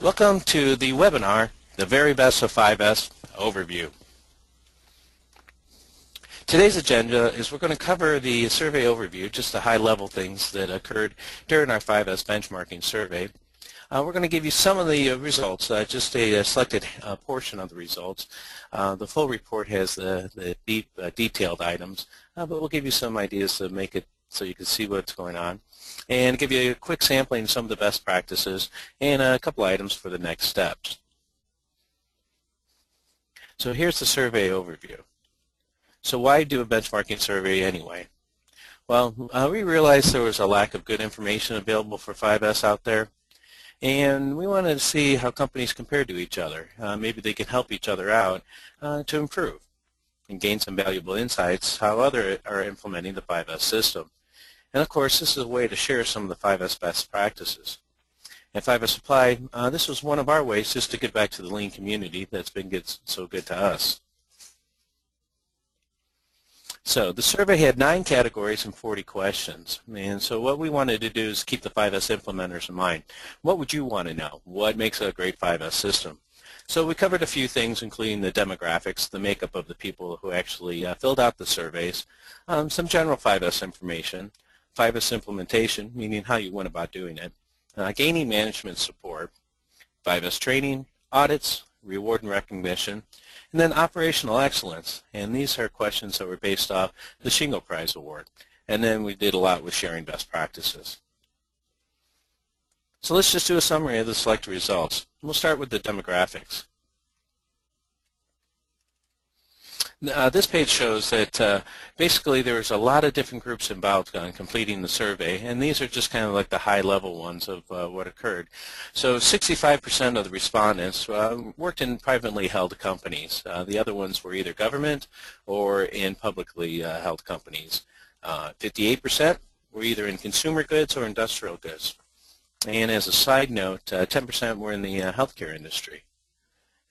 Welcome to the webinar, The Very Best of 5S Overview. Today's agenda is we're going to cover the survey overview, just the high-level things that occurred during our 5S benchmarking survey. We're going to give you some of the results, just a selected portion of the results. The full report has the detailed items, but we'll give you some ideas to make it so you can see what's going on, and give you a quick sampling of some of the best practices and a couple items for the next steps. So here's the survey overview. So why do a benchmarking survey anyway? Well, we realized there was a lack of good information available for 5S out there, and we wanted to see how companies compared to each other. Maybe they could help each other out to improve and gain some valuable insights how others are implementing the 5S system. And of course, this is a way to share some of the 5S best practices. At 5S Applied, this was one of our ways just to get back to the lean community that's been so good to us. So the survey had 9 categories and 40 questions. And so what we wanted to do is keep the 5S implementers in mind. What would you want to know? What makes a great 5S system? So we covered a few things, including the demographics, the makeup of the people who actually filled out the surveys, some general 5S information, 5S implementation, meaning how you went about doing it, gaining management support, 5S training, audits, reward and recognition, and then operational excellence. And these are questions that were based off the Shingo Prize Award. And then we did a lot with sharing best practices. So let's just do a summary of the selected results. We'll start with the demographics. This page shows that basically there was a lot of different groups involved in completing the survey, and these are just kind of like the high-level ones of what occurred. So 65% of the respondents worked in privately held companies. The other ones were either government or in publicly held companies. 58% were either in consumer goods or industrial goods. And as a side note, 10% were in the healthcare industry.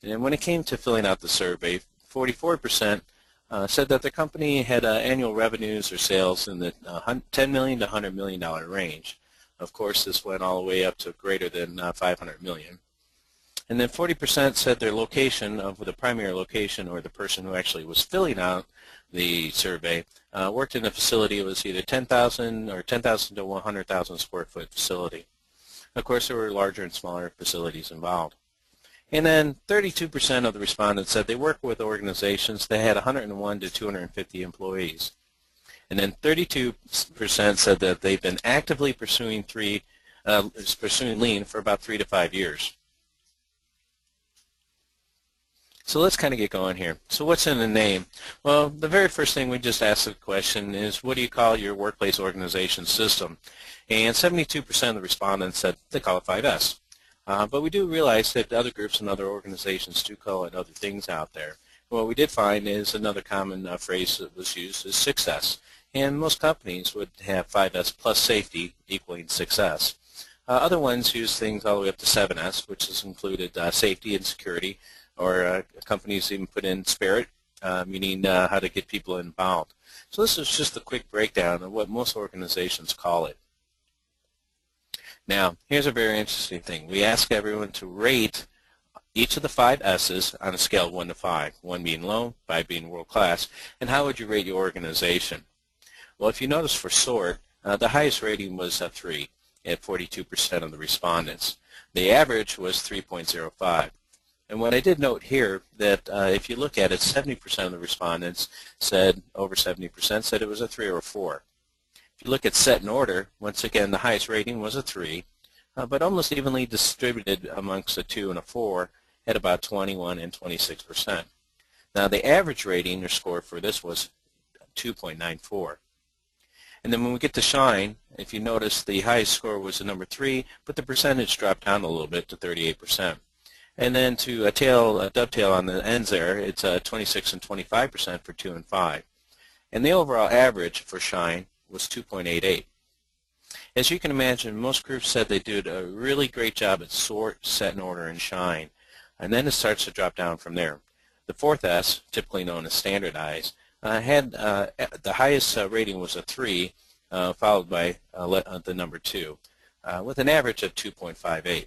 And when it came to filling out the survey, 44% said that their company had annual revenues or sales in the $10 million to $100 million range. Of course, this went all the way up to greater than $500 million. And then 40% said their location of the primary location, or the person who actually was filling out the survey, worked in a facility that was either 10,000 or 10,000 to 100,000 square foot facility. Of course, there were larger and smaller facilities involved. And then 32% of the respondents said they work with organizations that had 101 to 250 employees. And then 32% said that they've been actively pursuing lean for about 3 to 5 years. So let's kind of get going here. So what's in the name? Well, the very first thing we just asked the question is, what do you call your workplace organization system? And 72% of the respondents said they call it 5S. But we do realize that other groups and other organizations do call it other things out there. What we did find is another common phrase that was used is 6S. And most companies would have 5S plus safety equaling 6S. Other ones use things all the way up to 7S, which has included safety and security, or companies even put in spirit, meaning how to get people involved. So this is just a quick breakdown of what most organizations call it. Now, here's a very interesting thing. We ask everyone to rate each of the 5 S's on a scale of 1 to 5, 1 being low, 5 being world-class, and how would you rate your organization? Well, if you notice for SORT, the highest rating was 3 at 42% of the respondents. The average was 3.05. And what I did note here that if you look at it, 70% of the respondents said, over 70% said it was a 3 or a 4. If you look at set in order, once again, the highest rating was a 3, but almost evenly distributed amongst a 2 and a 4 at about 21 and 26%. Now, the average rating or score for this was 2.94. And then when we get to Shine, if you notice, the highest score was the number 3, but the percentage dropped down a little bit to 38%. And then to dovetail on the ends there, it's 26 and 25% for 2 and 5. And the overall average for Shine was 2.88. As you can imagine, most groups said they did a really great job at sort, set in order, and shine. And then it starts to drop down from there. The 4th S, typically known as standardize, had the highest rating was a 3, followed by the number 2, with an average of 2.58.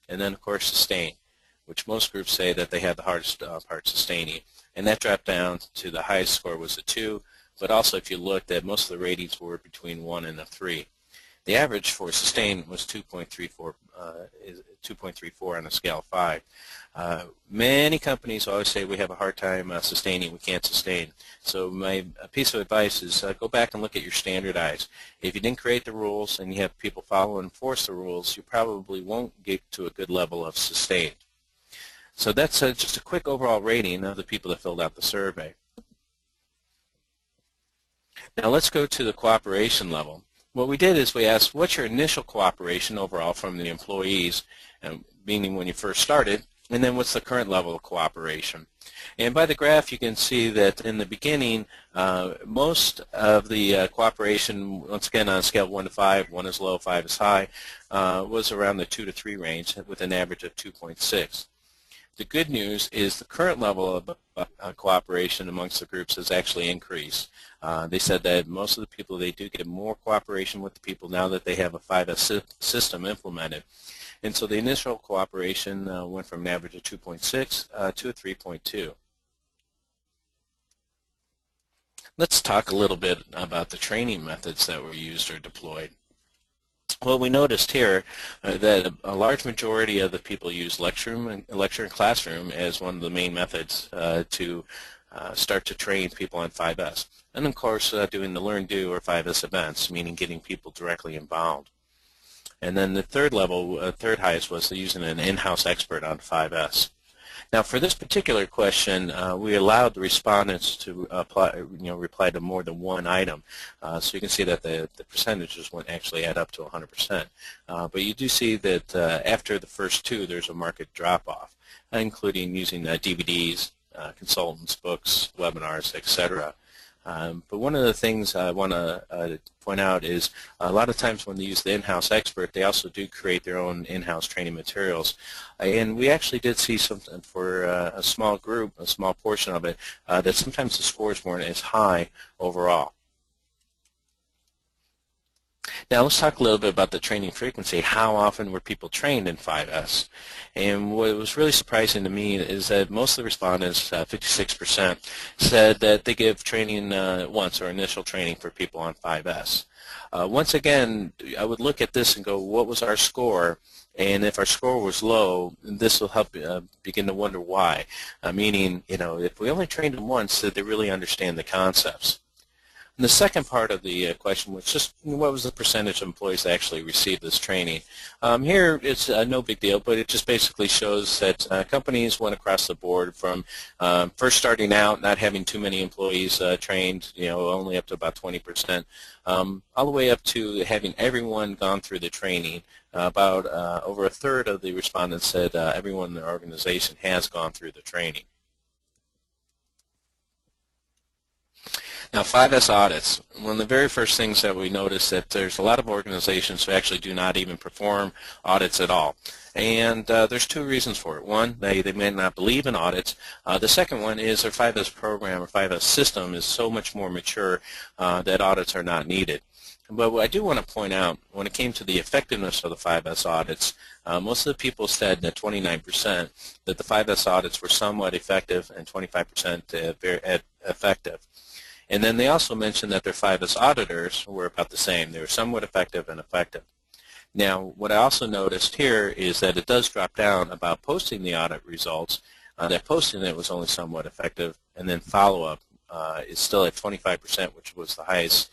and then of course sustain, which most groups say that they had the hardest part sustaining, and that dropped down to the highest score was a 2, but also if you looked at most of the ratings were between 1 and a 3. The average for sustain was 2.34 on a scale of 5. Many companies always say we have a hard time sustaining, we can't sustain. So my piece of advice is go back and look at your standardized. If you didn't create the rules and you have people follow and enforce the rules, you probably won't get to a good level of sustain. So that's just a quick overall rating of the people that filled out the survey. Now let's go to the cooperation level. What we did is we asked, what's your initial cooperation overall from the employees, meaning when you first started, and then what's the current level of cooperation? And by the graph you can see that in the beginning most of the cooperation, once again on a scale of 1 to 5, 1 is low, 5 is high, was around the 2 to 3 range with an average of 2.6. The good news is the current level of cooperation amongst the groups has actually increased. They said that most of the people, they do get more cooperation with the people now that they have a 5S system implemented. And so the initial cooperation went from an average of 2.6 to a 3.2. Let's talk a little bit about the training methods that were used or deployed. Well, we noticed here that a large majority of the people use lecture and classroom as one of the main methods to start to train people on 5S. And of course doing the Learn, Do, or 5S events, meaning getting people directly involved. And then the third level, third highest, was using an in-house expert on 5S. Now for this particular question, we allowed the respondents to reply to more than one item. So you can see that the percentages wouldn't actually add up to 100%. But you do see that after the first 2, there's a marked drop-off, including using DVDs, consultants, books, webinars, etc. But one of the things I want to point out is a lot of times when they use the in-house expert, they also do create their own in-house training materials. And we actually did see something for a small group, a small portion of it, that sometimes the scores weren't as high overall. Now let's talk a little bit about the training frequency. How often were people trained in 5S? And what was really surprising to me is that most of the respondents, 56%, said that they give training once, or initial training for people on 5S. Once again, I would look at this and go, what was our score? And if our score was low, this will help begin to wonder why. Meaning, if we only trained them once, did they really understand the concepts? And the second part of the question was just what was the percentage of employees that actually received this training. Here it's no big deal, but it just basically shows that companies went across the board from first starting out, not having too many employees trained, only up to about 20%, all the way up to having everyone gone through the training. About over a third of the respondents said everyone in their organization has gone through the training. Now 5S audits, one of the very first things that we notice that there's a lot of organizations who actually do not even perform audits at all. And there's 2 reasons for it. One, they may not believe in audits. The second one is their 5S program or 5S system is so much more mature that audits are not needed. But what I do want to point out, when it came to the effectiveness of the 5S audits, most of the people said that 29% that the 5S audits were somewhat effective and 25% very effective. And then they also mentioned that their 5S auditors were about the same. They were somewhat effective and effective. Now, what I also noticed here is that it does drop down about posting the audit results. That posting it was only somewhat effective, and then follow-up is still at 25%, which was the highest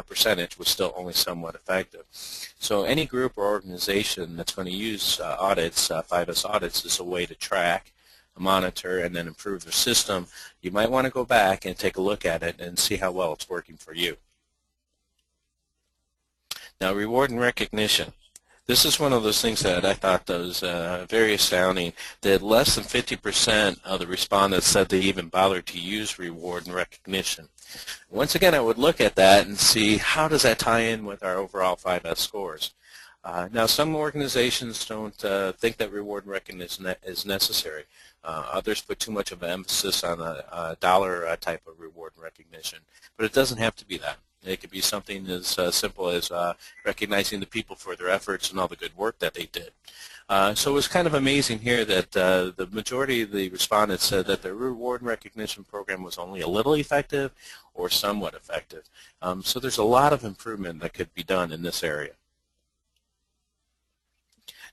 percentage, was still only somewhat effective. So any group or organization that's going to use audits, 5S audits, is a way to track, monitor, and then improve their system. You might want to go back and take a look at it and see how well it's working for you. Now, reward and recognition. This is one of those things that I thought was very astounding, that less than 50% of the respondents said they even bothered to use reward and recognition. Once again, I would look at that and see how does that tie in with our overall 5S scores. Now, some organizations don't think that reward and recognition is necessary. Others put too much of an emphasis on a dollar type of reward and recognition. But it doesn't have to be that. It could be something as simple as recognizing the people for their efforts and all the good work that they did. So it was kind of amazing here that the majority of the respondents said that the reward and recognition program was only a little effective or somewhat effective. So there's a lot of improvement that could be done in this area.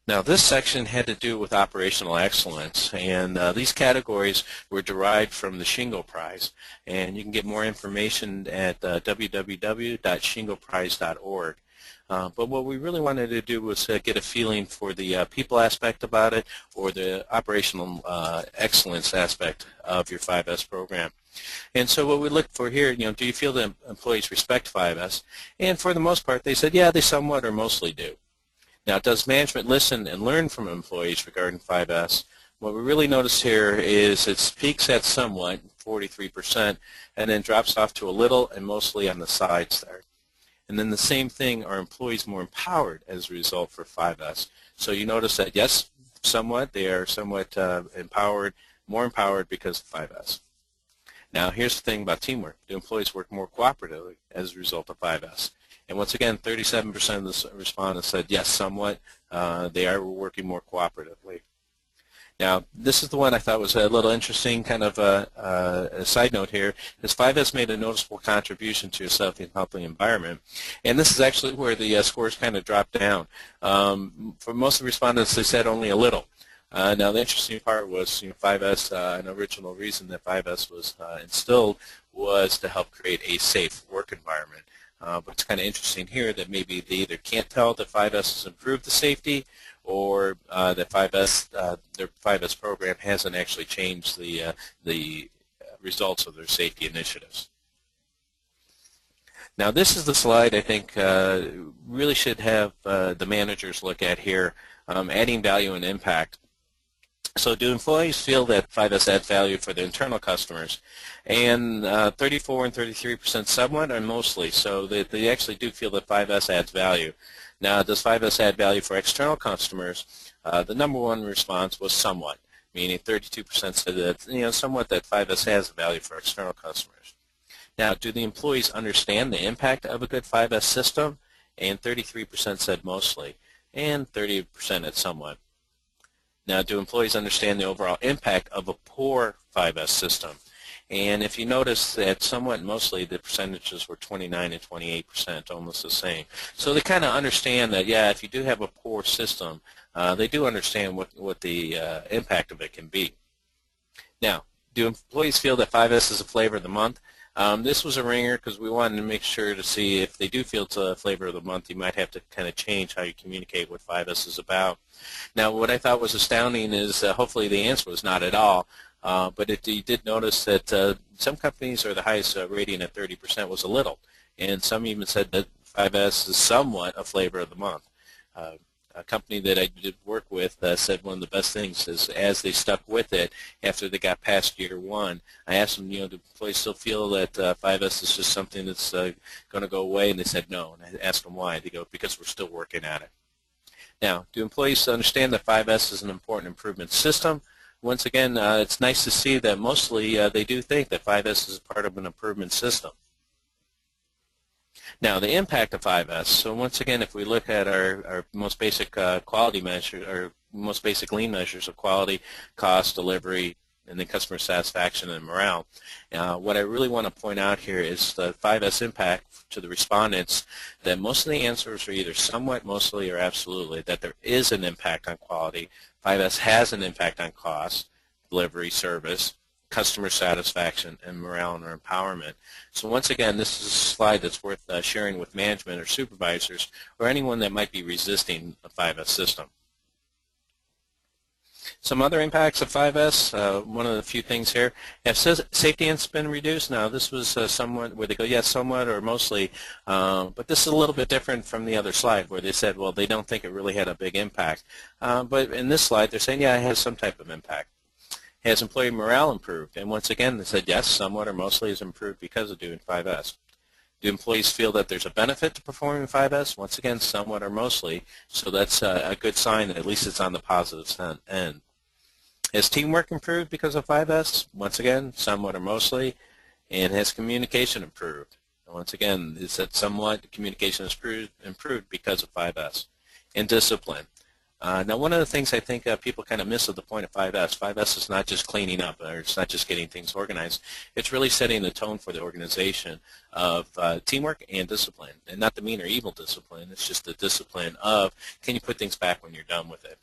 Now this section had to do with operational excellence, and these categories were derived from the Shingo Prize, and you can get more information at www.shingoprize.org. But what we really wanted to do was get a feeling for the people aspect about it, or the operational excellence aspect of your 5S program. And so what we look for here, do you feel that employees respect 5S? And for the most part, they said, yeah, they somewhat or mostly do. Now, does management listen and learn from employees regarding 5S? What we really notice here is it peaks at somewhat, 43%, and then drops off to a little and mostly on the sides there. And then the same thing, are employees more empowered as a result for 5S? So you notice that, yes, somewhat, they are somewhat empowered, more empowered because of 5S. Now, here's the thing about teamwork. Do employees work more cooperatively as a result of 5S? And once again, 37% of the respondents said, yes, somewhat. They are working more cooperatively. Now, this is the one I thought was a little interesting, kind of a side note here, is 5S made a noticeable contribution to your safety and healthy environment. And this is actually where the scores kind of dropped down. For most of the respondents, they said only a little. Now, the interesting part was, 5S, an original reason that 5S was instilled was to help create a safe work environment. But it's kind of interesting here that maybe they either can't tell that 5S has improved the safety, or that their 5S program hasn't actually changed the results of their safety initiatives. Now, this is the slide I think really should have the managers look at here, adding value and impact. So do employees feel that 5S adds value for their internal customers? And 34 and 33% somewhat or mostly. So they actually do feel that 5S adds value. Now, does 5S add value for external customers? The number one response was somewhat, meaning 32% said that, somewhat that 5S has value for external customers. Now, do the employees understand the impact of a good 5S system? And 33% said mostly, and 30% at somewhat. Now, do employees understand the overall impact of a poor 5S system? And if you notice that somewhat mostly the percentages were 29 and 28%, almost the same. So they kind of understand that, yeah, if you do have a poor system, they do understand what the impact of it can be. Now, do employees feel that 5S is a flavor of the month? This was a ringer because we wanted to make sure to see if they do feel it's a flavor of the month, you might have to kind of change how you communicate what 5S is about. Now, what I thought was astounding is hopefully the answer was not at all, but you did notice that some companies are the highest rating at 30% was a little, and some even said that 5S is somewhat a flavor of the month. A company that I did work with said one of the best things is as they stuck with it after they got past year one, I asked them, do employees still feel that 5S is just something that's going to go away? And they said no. And I asked them why. They go, because we're still working at it. Now, do employees understand that 5S is an important improvement system? Once again, it's nice to see that mostly they do think that 5S is part of an improvement system. Now, the impact of 5S, so once again, if we look at our most basic quality measure, or most basic lean measures of quality, cost, delivery, and then customer satisfaction and morale, what I really want to point out here is the 5S impact to the respondents, that most of the answers are either somewhat, mostly, or absolutely, that there is an impact on quality. 5S has an impact on cost, delivery, service, customer satisfaction, and morale and empowerment. So once again, this is a slide that's worth sharing with management or supervisors or anyone that might be resisting a 5S system. Some other impacts of 5S, one of the few things here, have safety incidents been reduced? Now, this was somewhat where they go, yes, somewhat or mostly, but this is a little bit different from the other slide where they said, well, they don't think it really had a big impact. But in this slide, they're saying, yeah, it has some type of impact. Has employee morale improved? And once again, they said yes, somewhat or mostly has improved because of doing 5S. Do employees feel that there's a benefit to performing 5S? Once again, somewhat or mostly. So that's a good sign that at least it's on the positive end. Has teamwork improved because of 5S? Once again, somewhat or mostly. And has communication improved? Once again, is that somewhat communication is improved because of 5S. And discipline. Now, one of the things I think people kind of miss at the point of 5S, 5S is not just cleaning up, or it's not just getting things organized. It's really setting the tone for the organization of teamwork and discipline, and not the mean or evil discipline. It's just the discipline of, can you put things back when you're done with it?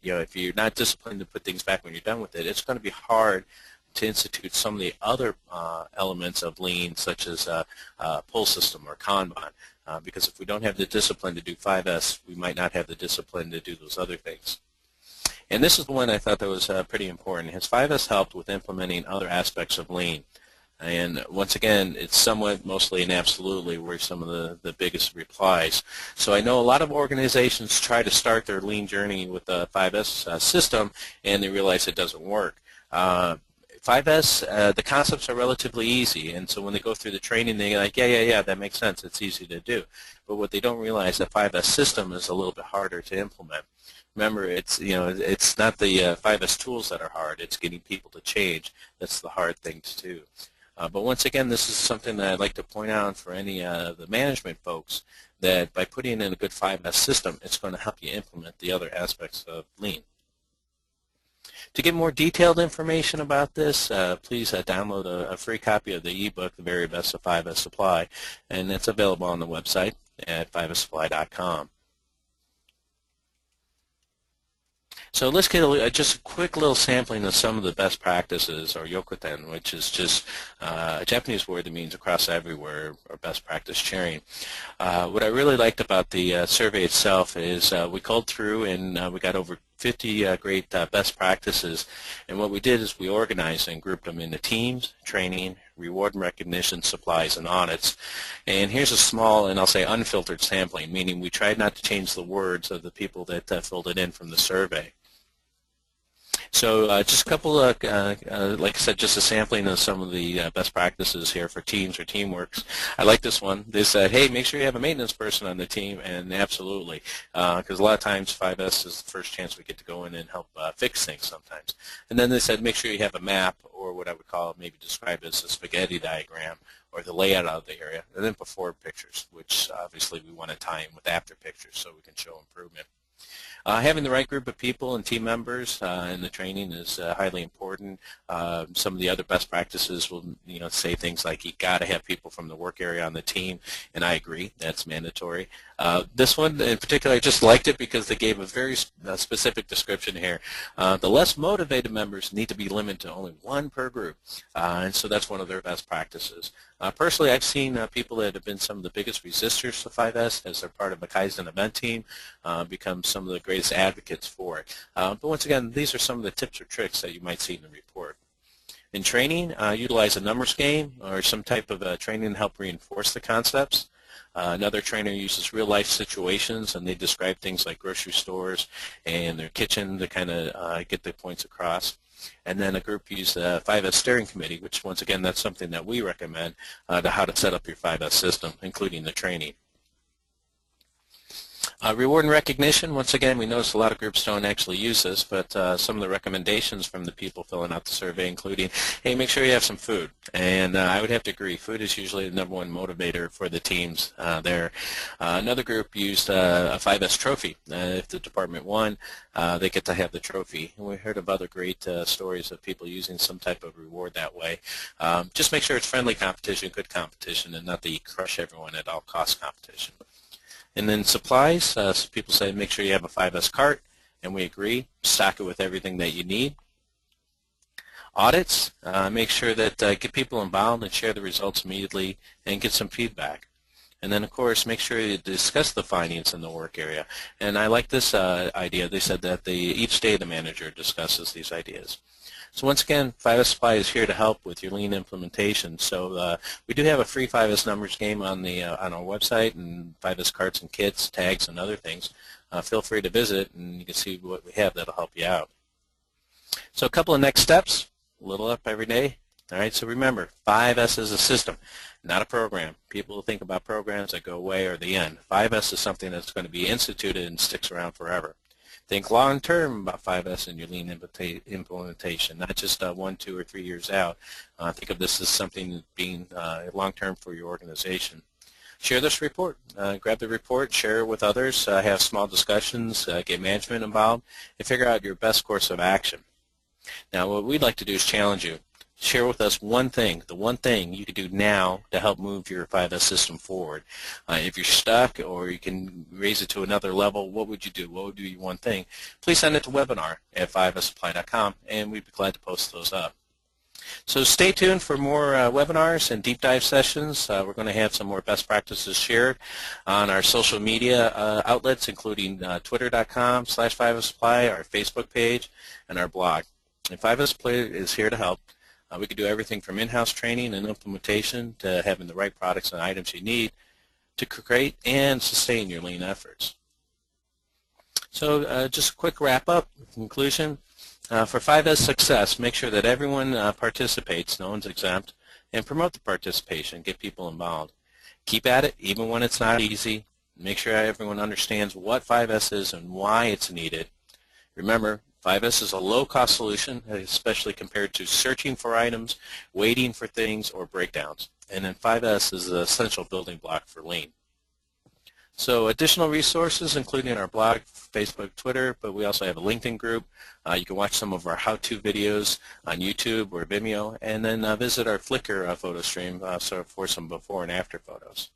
If you're not disciplined to put things back when you're done with it, it's going to be hard to institute some of the other elements of lean, such as pull system or Kanban. Because if we don't have the discipline to do 5S, we might not have the discipline to do those other things. And this is the one I thought that was pretty important. Has 5S helped with implementing other aspects of lean? And once again, it's somewhat, mostly, and absolutely were some of the biggest replies. So I know a lot of organizations try to start their lean journey with the 5S system, and they realize it doesn't work. 5S, the concepts are relatively easy, and so when they go through the training, they're like, yeah, that makes sense. It's easy to do. But what they don't realize, the 5S system is a little bit harder to implement. Remember, it's not the 5S tools that are hard. It's getting people to change. That's the hard thing to do. But once again, this is something that I'd like to point out for any the management folks, that by putting in a good 5S system, it's going to help you implement the other aspects of lean. To get more detailed information about this, please download a free copy of the ebook, The Very Best of 5S Supply, and it's available on the website at 5ssupply.com. So let's get just a quick little sampling of some of the best practices, or yokoten, which is just a Japanese word that means across everywhere, or best practice sharing. What I really liked about the survey itself is we culled through, and we got over 50 great best practices, and what we did is we organized and grouped them into teams, training, reward and recognition, supplies, and audits. And here's a small, and I'll say unfiltered sampling, meaning we tried not to change the words of the people that filled it in from the survey. So just a couple of, like I said, just a sampling of some of the best practices here for teams or teamworks. I like this one. They said, hey, make sure you have a maintenance person on the team, and absolutely, because a lot of times 5S is the first chance we get to go in and help fix things sometimes. And then they said, make sure you have a map, or what I would call maybe describe as a spaghetti diagram, or the layout of the area, and then before pictures, which obviously we want to tie in with after pictures so we can show improvement. Having the right group of people and team members in the training is highly important. Some of the other best practices will, say things like you got to have people from the work area on the team, and I agree, that's mandatory. This one in particular, I just liked it because they gave a very specific description here. The less motivated members need to be limited to only one per group, and so that's one of their best practices. Personally, I've seen people that have been some of the biggest resistors to 5S as they're part of a Kaizen event team become some of the greatest advocates for it. But once again, these are some of the tips or tricks that you might see in the report. In training, utilize a numbers game or some type of training to help reinforce the concepts. Another trainer uses real-life situations, and they describe things like grocery stores and their kitchen to kind of get the points across. And then a group used the 5S steering committee, which once again, that's something that we recommend to how to set up your 5S system, including the training. Reward and recognition, once again, we notice a lot of groups don't actually use this, but some of the recommendations from the people filling out the survey, including, hey, make sure you have some food. And I would have to agree, food is usually the #1 motivator for the teams there. Another group used a 5S trophy. If the department won, they get to have the trophy. And we heard of other great stories of people using some type of reward that way. Just make sure it's friendly competition, good competition, and not the crush everyone at all costs competition. And then supplies, so people say make sure you have a 5S cart, and we agree, stock it with everything that you need. Audits, make sure that get people involved and share the results immediately and get some feedback. And then, of course, make sure you discuss the findings in the work area. And I like this idea. They said that each day the manager discusses these ideas. So once again, 5S Supply is here to help with your lean implementation. So we do have a free 5S numbers game on our website, and 5S carts and kits, tags, and other things. Feel free to visit, and you can see what we have that'll help you out. So a couple of next steps, a little up every day. All right, so remember, 5S is a system, not a program. People think about programs that go away or the end. 5S is something that's going to be instituted and sticks around forever. Think long term about 5S in your lean implementation, not just 1, 2, or 3 years out. Think of this as something being long term for your organization. Share this report. Grab the report, share it with others, have small discussions, get management involved, and figure out your best course of action. Now, what we'd like to do is challenge you. Share with us one thing, the one thing you can do now to help move your 5S system forward. If you're stuck or you can raise it to another level, what would you do? What would be one thing? Please send it to webinar@5ssupply.com, and we'd be glad to post those up. So stay tuned for more webinars and deep dive sessions. We're going to have some more best practices shared on our social media outlets, including twitter.com/5ssupply, our Facebook page, and our blog. And 5S Supply is here to help. We can do everything from in-house training and implementation to having the right products and items you need to create and sustain your lean efforts. So just a quick wrap-up, conclusion. For 5S success, make sure that everyone participates, no one's exempt, and promote the participation, get people involved. Keep at it, even when it's not easy. Make sure everyone understands what 5S is and why it's needed. Remember, 5S is a low-cost solution, especially compared to searching for items, waiting for things, or breakdowns. And then 5S is the essential building block for lean. So additional resources, including our blog, Facebook, Twitter, but we also have a LinkedIn group. You can watch some of our how-to videos on YouTube or Vimeo, and then visit our Flickr photo stream for some before and after photos.